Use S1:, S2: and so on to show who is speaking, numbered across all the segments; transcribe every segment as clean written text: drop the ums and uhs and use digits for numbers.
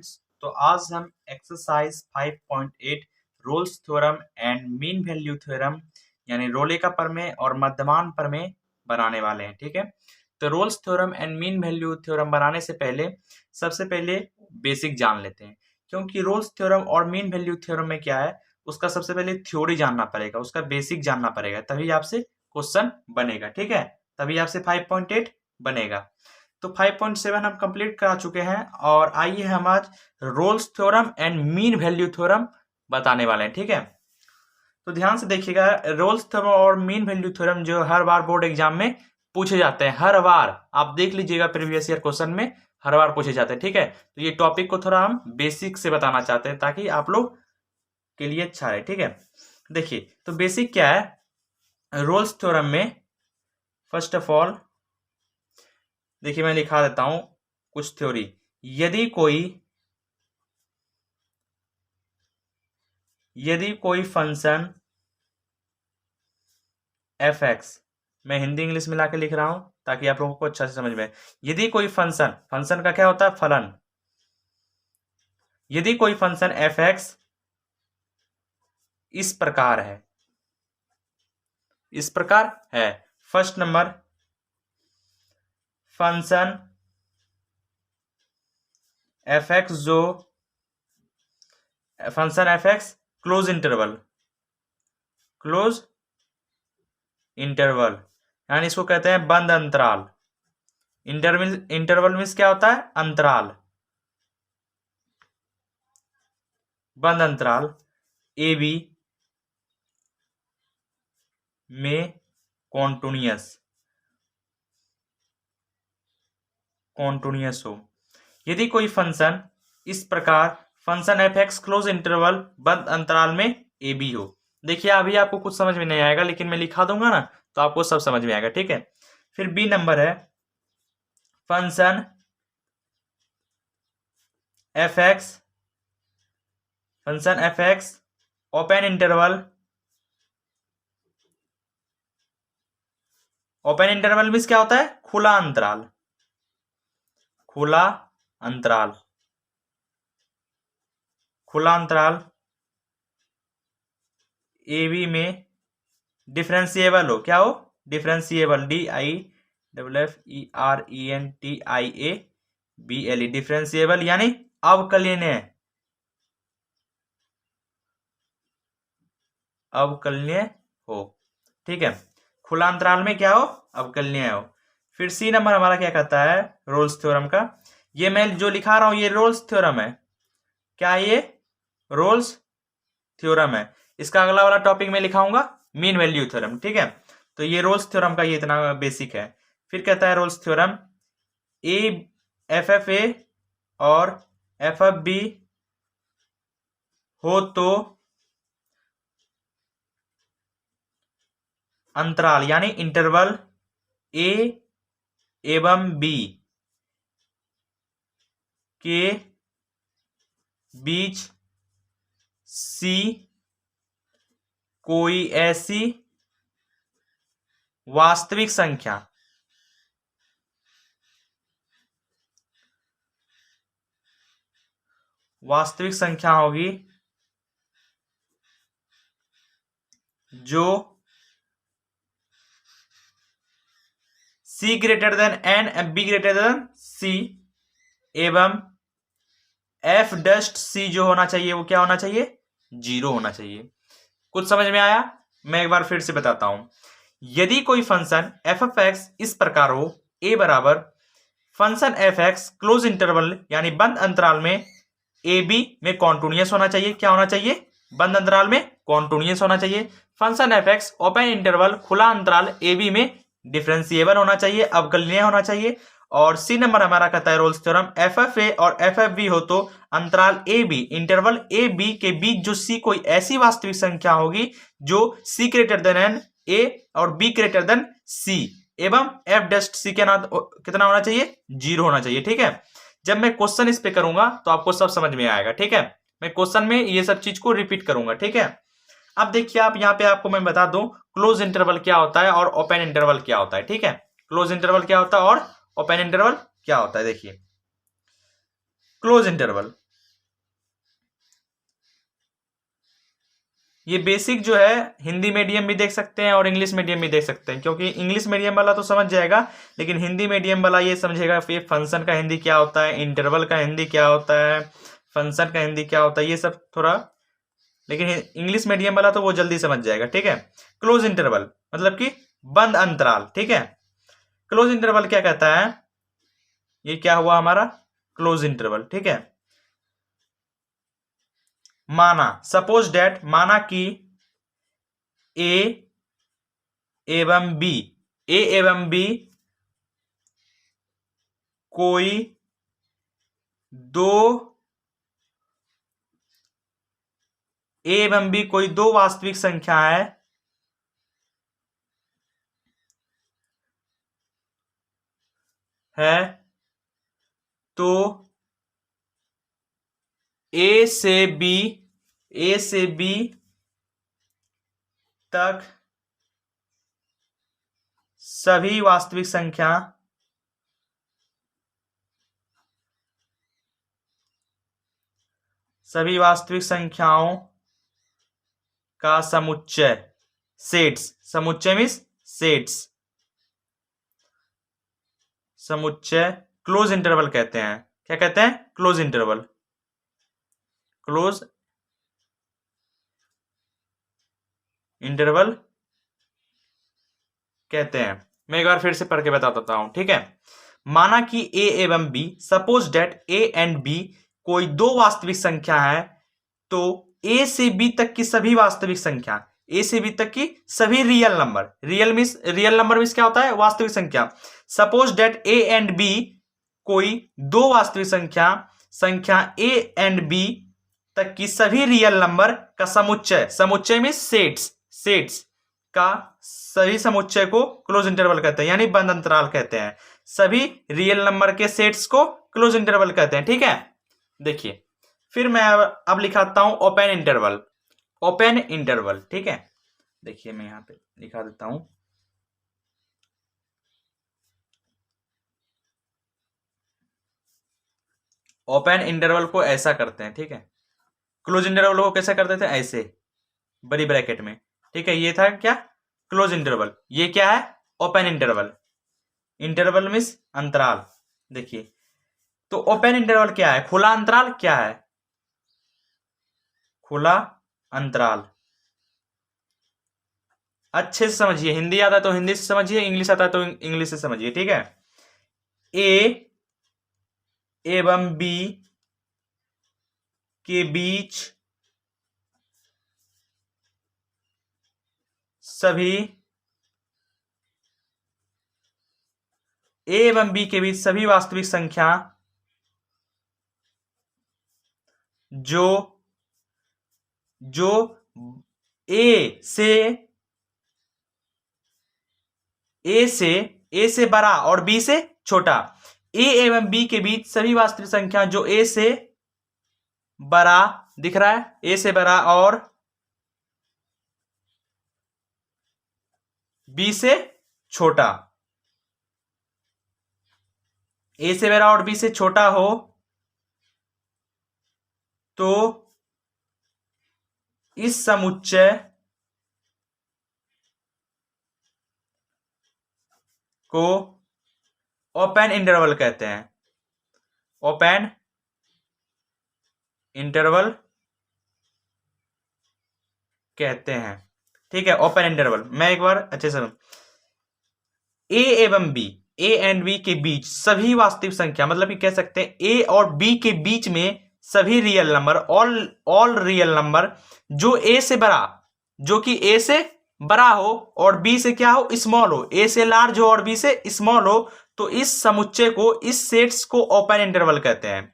S1: Students, तो आज हम exercise 5.8 Rolle's theorem and mean value theorem यानी रोले का प्रमेय और मध्यमान प्रमेय बनाने वाले हैं। ठीक है, तो Rolle's theorem and mean value theorem बनाने से पहले सबसे पहले बेसिक जान लेते हैं, क्योंकि रोल्स थ्योरम और मीन वैल्यू थ्योरम में क्या है, उसका सबसे पहले थ्योरी जानना पड़ेगा, उसका बेसिक जानना पड़ेगा, तभी आपसे क्वेश्चन बनेगा। ठीक है, तभी आपसे 5.8 बनेगा। तो 5.7 हम कंप्लीट करा चुके हैं और आइए हम आज Rolle's theorem and mean value theorem बताने वाले हैं। ठीक है, तो ध्यान से देखिएगा, रोल्स थ्योरम और मीन वैल्यू थ्योरम जो हर बार बोर्ड एग्जाम में पूछे जाते हैं, हर बार आप देख लीजिएगा प्रीवियस ईयर क्वेश्चन में हर बार पूछे जाते हैं। ठीक है, तो ये टॉपिक को थोड़ा हम बेसिक से बताना चाहते हैं ताकि आप लोग के लिए अच्छा रहे। ठीक है, देखिए तो बेसिक क्या है रोल्स थ्योरम में। फर्स्ट ऑफ ऑल देखिए मैं लिखा देता हूं कुछ थ्योरी। यदि कोई फंक्शन एफ एक्स, मैं हिंदी इंग्लिश मिला के लिख रहा हूं ताकि आप लोगों को अच्छा से समझ में। यदि कोई फंक्शन का क्या होता है, फलन। यदि कोई फंक्शन एफ एक्स इस प्रकार है, first number function f x जो function f x close interval यानी इसको कहते हैं बंद अंतराल। इंटरवल मीन्स क्या होता है, अंतराल, बंद अंतराल ए बी में कॉन्टिन्यूअस हो। यदि कोई फंक्शन इस प्रकार function f x close interval बंद अंतराल में ए बी हो। देखिए अभी आपको कुछ समझ में नहीं आएगा, लेकिन मैं लिखा दूंगा ना तो आपको सब समझ में आएगा। ठीक है, फिर बी नंबर है function f x open interval means क्या होता है, खुला अंतराल ए बी में डिफरेंशिएबल हो। क्या हो, डिफरेंशिएबल, DIFFERENTIABLE, डिफरेंशिएबल यानी अवकलनीय हो। ठीक है, खुला अंतराल में क्या हो, अवकलनीय हो। फिर सी नंबर हमारा क्या कहता है रोल्स थ्योरम का। ये मैं जो लिखा रहा हूं ये रोल्स थ्योरम है। क्या ये रोल्स थ्योरम है। इसका अगला वाला टॉपिक में लिखाऊंगा मीन वैल्यू थ्योरम। ठीक है, तो ये रोल्स थ्योरम का ये इतना बेसिक है। फिर कहता है Rolle's theorem F F A और एफ एफ बी हो तो अंतराल यानी इंटरवल ए एवं बी के बीच सी कोई ऐसी वास्तविक संख्या होगी जो C greater then N B greater than C एवं F डस्ट C जो होना चाहिए वो क्या होना चाहिए, 0 होना चाहिए। कुछ समझ में आया, मैं एक बार फिर से बताता हूं। यदि कोई फंक्शन एफ एफ एक्स इस प्रकार हो, ए बराबर function f x close interval यानी बंद अंतराल में ए बी में कॉन्टिन्यूअस होना चाहिए। क्या होना चाहिए, बंद अंतराल में कॉन्टिन्यूअस होना चाहिए। Function f x open interval खुला अंतराल ए बी में डिफरेंशिएबल होना चाहिए, अवकलनीय होना चाहिए। और सी नंबर हमारा कहता है Rolle's theorem F F A और एफ एफ बी हो तो अंतराल A B interval A B के बीच जो सी कोई ऐसी वास्तविक संख्या होगी जो सी ग्रेटर देन एन ए और बी ग्रेटर देन सी एवं एफ डस्ट सी के कितना होना चाहिए, 0 होना चाहिए। ठीक है, जब मैं क्वेश्चन इस पे करूंगा तो आपको सब समझ में आएगा। ठीक है, मैं क्वेश्चन में ये सब चीज को रिपीट करूंगा। ठीक है, अब देखिए आप यहाँ पे आपको मैं बता दूं क्लोज इंटरवल क्या होता है और ओपन इंटरवल क्या होता है। ठीक है, क्लोज इंटरवल क्या होता है और ओपन इंटरवल क्या होता है। देखिए क्लोज इंटरवल ये बेसिक जो है हिंदी मीडियम भी देख सकते हैं और इंग्लिश मीडियम भी देख सकते हैं, क्योंकि इंग्लिश मीडियम वाला तो समझ जाएगा, लेकिन हिंदी मीडियम वाला ये समझेगा फिर फंक्शन का हिंदी क्या होता है, इंटरवल का हिंदी क्या होता है, फंक्शन का हिंदी क्या होता है, ये सब थोड़ा, लेकिन इंग्लिश मीडियम वाला तो वो जल्दी समझ जाएगा। ठीक है, क्लोज इंटरवल मतलब कि बंद अंतराल। ठीक है, क्लोज इंटरवल क्या कहता है, ये क्या हुआ हमारा क्लोज इंटरवल। ठीक है, माना सपोज डेट, माना कि ए एवं बी, ए एवं बी कोई दो, ए एवं बी कोई दो वास्तविक संख्या है तो ए से बी तक सभी वास्तविक संख्या सभी वास्तविक संख्याओं का समुच्चय, सेट्स, समुच्चय मीन्स सेट्स, समुच्चय क्लोज इंटरवल कहते हैं। क्या कहते हैं, क्लोज इंटरवल, क्लोज इंटरवल कहते हैं। मैं एक बार फिर से पढ़ के बता देता हूं। ठीक है, माना कि ए एवं B, suppose that A and B कोई दो वास्तविक संख्या है तो ए से बी तक की सभी वास्तविक संख्या, ए से बी तक की सभी real number, real number means क्या होता है, वास्तविक संख्या। Suppose that A and B कोई दो वास्तविक संख्या ए एंड बी तक की सभी रियल नंबर का समुच्चय, समुच्चय मीन्स सेट्स का सभी समुच्चय को क्लोज इंटरवल कहते हैं, यानी बंद अंतराल कहते हैं। सभी रियल नंबर के सेट्स को क्लोज इंटरवल कहते हैं। ठीक है, देखिए फिर मैं अब लिखाता हूं ओपन इंटरवल, ओपन इंटरवल। ठीक है, देखिए मैं यहां पे लिखा देता हूं, ओपन इंटरवल को ऐसा करते हैं। ठीक है, क्लोज इंटरवल को कैसे करते थे, ऐसे बड़ी ब्रैकेट में। ठीक है, ये था क्या, क्लोज इंटरवल। ये क्या है, ओपन इंटरवल। इंटरवल मीन्स अंतराल। देखिए तो ओपन इंटरवल क्या है, खुला अंतराल क्या है, खुला अंतराल। अच्छे से समझिए, हिंदी आता है तो हिंदी से समझिए, इंग्लिश आता है तो इंग्लिश से समझिए। ठीक है, ए एवं बी के बीच सभी, ए एवं बी के बीच सभी वास्तविक संख्या जो जो ए से बड़ा और बी से छोटा, ए एवं बी के बीच सभी वास्तविक संख्या जो ए से बड़ा, दिख रहा है, ए से बड़ा और बी से छोटा, ए से बड़ा और बी से छोटा हो तो इस समुच्चय को ओपन इंटरवल कहते हैं, ओपन इंटरवल कहते हैं। ठीक है, ओपन इंटरवल मैं एक बार अच्छे से, ए एवं बी, ए एंड बी के बीच सभी वास्तविक संख्या, मतलब कि कह सकते हैं ए और बी के बीच में सभी real number, all real number जो ए से बड़ा, जो कि ए से बड़ा हो और बी से क्या हो, स्मॉल हो, ए से लार्ज हो और बी से स्मॉल हो, तो इस समुच्चय को, इस सेट्स को ओपन इंटरवल कहते हैं।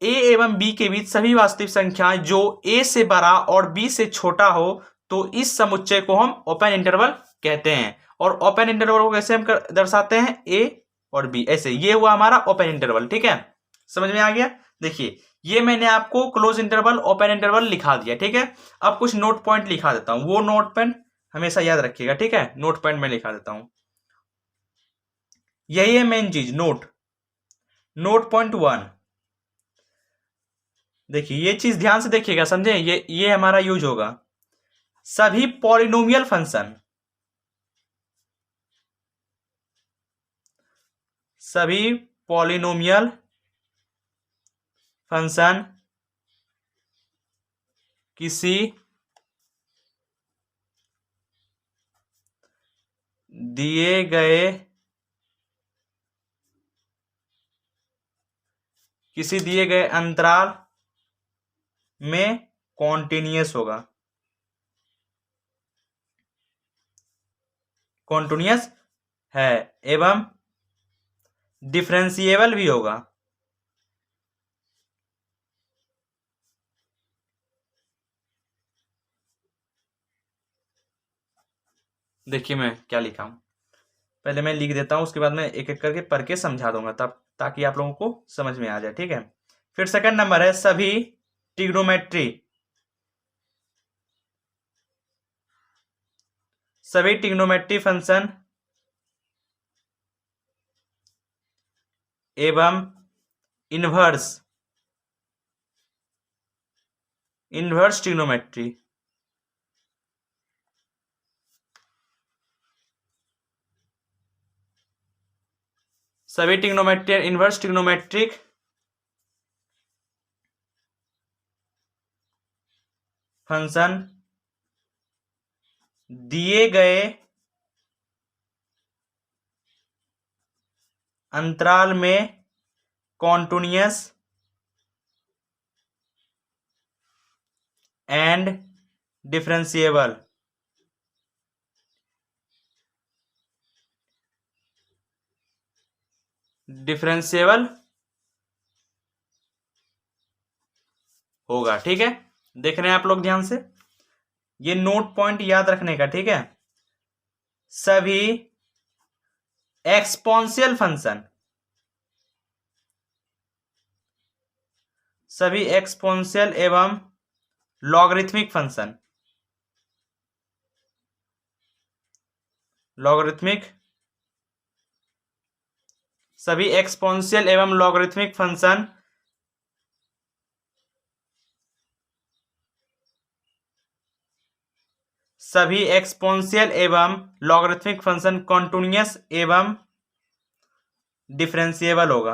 S1: ए एवं बी के बीच सभी वास्तविक संख्याएं जो ए से बड़ा और बी से छोटा हो तो इस समुच्चय को हम ओपन इंटरवल कहते हैं। और ओपन इंटरवल को कैसे हम दर्शाते हैं, ए और बी, ऐसे। ये हुआ हमारा ओपन इंटरवल। ठीक है, समझ में आ गया। देखिए ये मैंने आपको क्लोज इंटरवल, ओपन इंटरवल लिखा दिया। ठीक है, अब कुछ नोट पॉइंट लिखा देता हूं, वो नोट पॉइंट हमेशा याद रखिएगा। ठीक है, नोट पॉइंट में लिखा देता हूं, यही है मेन चीज। नोट पॉइंट 1, देखिए ये चीज ध्यान से देखिएगा, समझे, ये हमारा यूज होगा। सभी पॉलिनोमियल फंक्शन, सभी पॉलिनोमियल फंक्शन किसी दिए गए अंतराल में कॉन्टिन्यूअस होगा, कॉन्टिन्यूअस है एवं डिफरेंशिएबल भी होगा। देखिए मैं क्या लिखा हूं, पहले मैं लिख देता हूं, उसके बाद मैं एक एक करके पढ़ के समझा दूंगा, तब ताकि आप लोगों को समझ में आ जाए। ठीक है, फिर सेकंड नंबर है सभी ट्रिग्नोमेट्री, सभी ट्रिग्नोमेट्री फंक्शन एवं इनवर्स ट्रिग्नोमेट्री, सभी ट्रिग्नोमेट्री इनवर्स ट्रिग्नोमेट्रिक फंक्शन दिए गए अंतराल में कॉन्टिन्यूअस एंड डिफरेंशिएबल, होगा। ठीक है, देख रहे हैं आप लोग ध्यान से, ये नोट पॉइंट याद रखने का। ठीक है, सभी एक्सपोनेंशियल फंक्शन, सभी एक्सपोनेंशियल एवं लॉगरिथमिक फंक्शन, सभी एक्सपोनेंशियल एवं लॉगरिथमिक फंक्शन सभी एक्सपोनेंशियल एवं लॉगरिथमिक फंक्शन कॉन्टिन्यूअस एवं डिफरेंशिएबल होगा।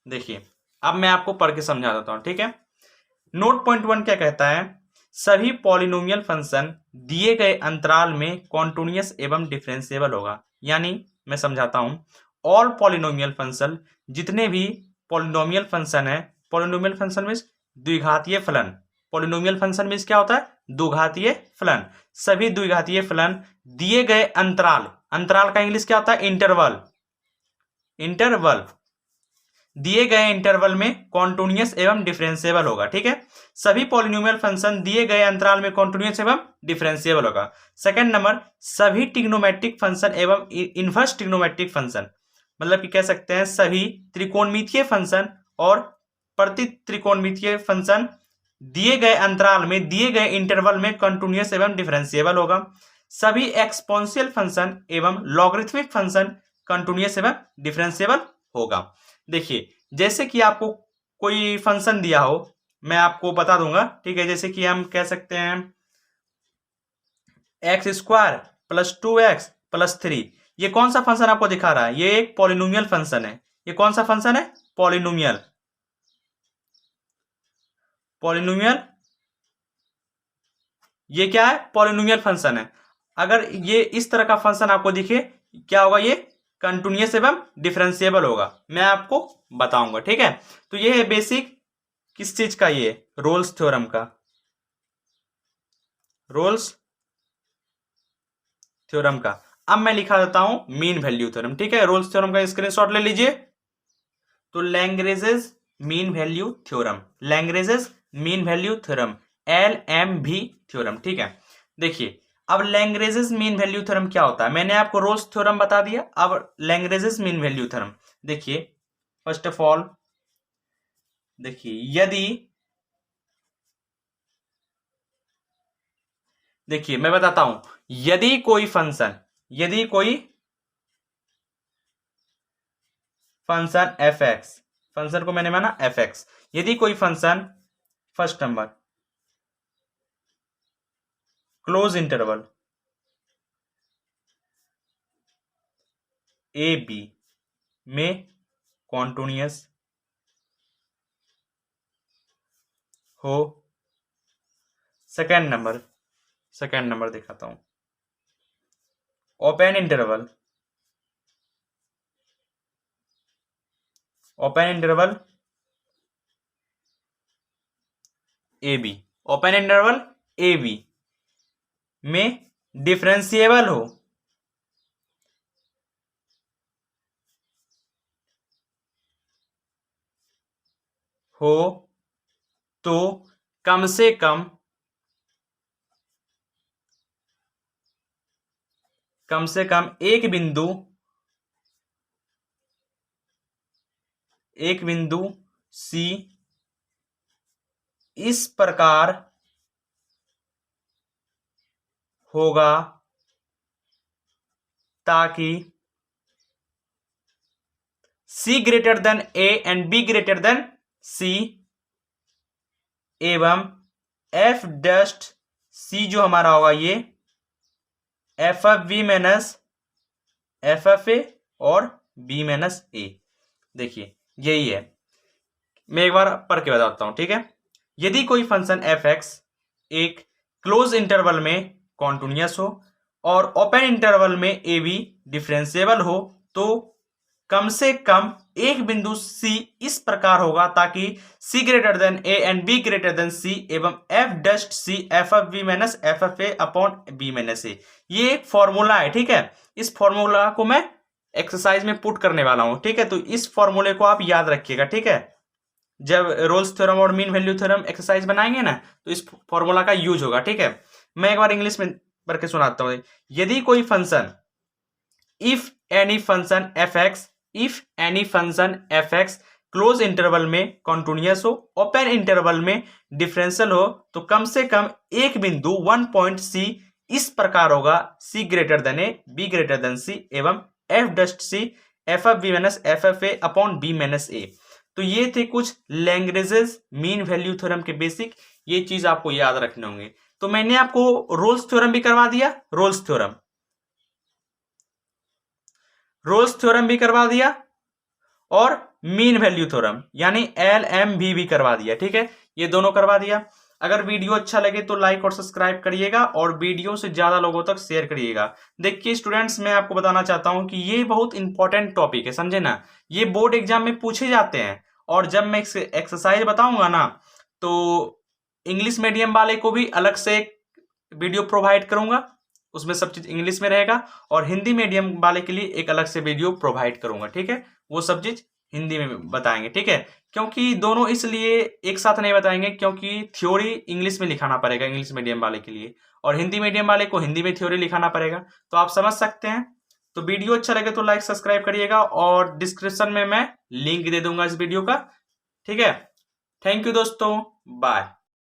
S1: देखिए अब मैं आपको पढ़ के समझा देता हूं। ठीक है, नोट पॉइंट 1 क्या कहता है, सभी पॉलिनोमियल फंक्शन दिए गए अंतराल में कॉन्टिन्यूअस एवं डिफरेंशिएबल होगा। यानी मैं समझाता हूं, ऑल पॉलिनोमियल फंक्शन, जितने भी पॉलिनोमियल फंक्शन है, पॉलिनोमियल फंक्शन मीन्स द्विघातीय फलन, पॉलिनोमियल फंक्शन मीन्स क्या होता है, द्विघातीय फलन, सभी द्विघातीय फलन दिए गए अंतराल, अंतराल का इंग्लिश क्या होता है, इंटरवल, दिए गए इंटरवल में कॉन्टिन्यूअस एवं डिफरेंशिएबल होगा। ठीक है, सभी पॉलिनोमियल फंक्शन दिए गए अंतराल में कॉन्टिन्यूअस एवं डिफरेंशिएबल होगा। सेकंड नंबर, सभी ट्रिग्नोमेट्रिक फंक्शन एवं इनवर्स ट्रिग्नोमेट्रिक फंक्शन, मतलब कि कह सकते हैं सभी त्रिकोणमितीय फंक्शन और प्रति त्रिकोणमितीय फंक्शन दिए गए अंतराल में, दिए गए इंटरवल में कॉन्टिन्यूअस एवं डिफरेंशिएबल होगा। सभी एक्सपोनेंशियल फंक्शन एवं लॉगरिथमिक फंक्शन कॉन्टिन्यूअस एवं डिफरेंशिएबल होगा। देखिए जैसे कि आपको कोई फंक्शन दिया हो, मैं आपको बता दूंगा। ठीक है, जैसे कि हम कह सकते हैं x² + 2x + 3, ये कौन सा फंक्शन आपको दिखा रहा है, ये एक पॉलिनोमियल फंक्शन है। ये कौन सा फंक्शन है, पॉलिनोमियल, ये क्या है, पॉलिनोमियल फंक्शन है। अगर ये इस तरह का फंक्शन आपको दिखे, क्या होगा, ये कंटिन्यूअस एवं डिफरेंशिएबल होगा, मैं आपको बताऊंगा। ठीक है, तो ये है बेसिक किस चीज का, ये रोल्स थ्योरम का, रोल्स थ्योरम का। अब मैं लिखा देता हूं मीन वैल्यू थ्योरम। ठीक है, रोल्स थ्योरम का स्क्रीनशॉट ले लीजिए। तो Lagrange's mean value theorem, Lagrange's mean value theorem, LMV theorem. ठीक है, देखिए अब लैग्रेंजेस मीन वैल्यू थ्योरम क्या होता है, मैंने आपको रोल्स थ्योरम बता दिया, अब लैग्रेंजेस मीन वैल्यू थ्योरम देखिए। फर्स्ट ऑफ ऑल देखिए, देखिए मैं बताता हूं, यदि कोई फंक्शन, यदि कोई फंक्शन एफ एक्स, फंक्शन को मैंने माना एफ एक्स। यदि कोई function, first number, close interval A B में कॉन्टिन्यूअस हो, सेकेंड नंबर दिखाता हूं, open interval A B, open interval A B में डिफरेंशिएबल हो तो कम से कम एक बिंदु सी इस प्रकार होगा ताकि C greater than A and B greater than C एवं F डस्ट C जो हमारा होगा ये F F B minus F F A और B माइनस ए। देखिए यही है, मैं एक बार पढ़ के बताता हूं, ठीक है। यदि कोई फंक्शन एफ एक्स एक क्लोज इंटरवल में कॉन्टिन्यूअस हो और ओपन इंटरवल में ए बी डिफरेंशिएबल हो तो कम से कम एक बिंदु C इस प्रकार होगा ताकि C greater than A and B greater than C एवं F dash C f F B minus F F a upon B minus a. ये एक फॉर्मूला है, ठीक है। इस फॉर्मूला को मैं एक्सरसाइज में पुट करने वाला हूं, ठीक है। तो इस फॉर्मूले को आप याद रखिएगा, ठीक है। जब रोल्स थ्योरम और मीन वैल्यू थ्योरम एक्सरसाइज बनाएंगे ना तो इस फॉर्मूला का यूज होगा, ठीक है। मैं एक बार इंग्लिश में पढ़ के सुनाता हूं। यदि कोई function if any function f x close interval में कॉन्टिन्यूअस हो, ओपन इंटरवल में डिफरेंशियल हो तो कम से कम एक बिंदु वन पॉइंट C इस प्रकार होगा C greater than A, B greater than C एवं F dash C f F B minus F F a upon B minus a. तो ये थे कुछ लैग्रेंजेस मीन वैल्यू थ्योरम के बेसिक, ये चीज आपको याद रखने होंगे। तो मैंने आपको रोल्स थ्योरम भी करवा दिया, रोल्स थ्योरम भी करवा दिया और मीन वैल्यू थ्योरम यानी LMV भी करवा दिया, ठीक है। ये दोनों करवा दिया। अगर वीडियो अच्छा लगे तो लाइक और सब्सक्राइब करिएगा और वीडियो से ज्यादा लोगों तक शेयर करिएगा। देखिए स्टूडेंट्स, मैं आपको बताना चाहता हूं कि ये बहुत इंपॉर्टेंट टॉपिक है, समझे ना। ये बोर्ड एग्जाम में पूछे जाते हैं और जब मैं एक्सरसाइज बताऊंगा ना तो इंग्लिश मीडियम वाले को भी अलग से वीडियो प्रोवाइड करूंगा, उसमें सब चीज इंग्लिश में रहेगा, और हिंदी मीडियम वाले के लिए एक अलग से वीडियो प्रोवाइड करूंगा, ठीक है। वो सब चीज हिंदी में बताएंगे, ठीक है। क्योंकि दोनों इसलिए एक साथ नहीं बताएंगे क्योंकि थ्योरी इंग्लिश में लिखाना पड़ेगा इंग्लिश मीडियम वाले के लिए, और हिंदी मीडियम वाले को हिंदी में थ्योरी लिखाना पड़ेगा। तो आप समझ सकते हैं। तो वीडियो अच्छा लगे तो लाइक सब्सक्राइब करिएगा और डिस्क्रिप्शन में मैं लिंक दे दूंगा इस वीडियो का, ठीक है। थैंक यू दोस्तों, बाय।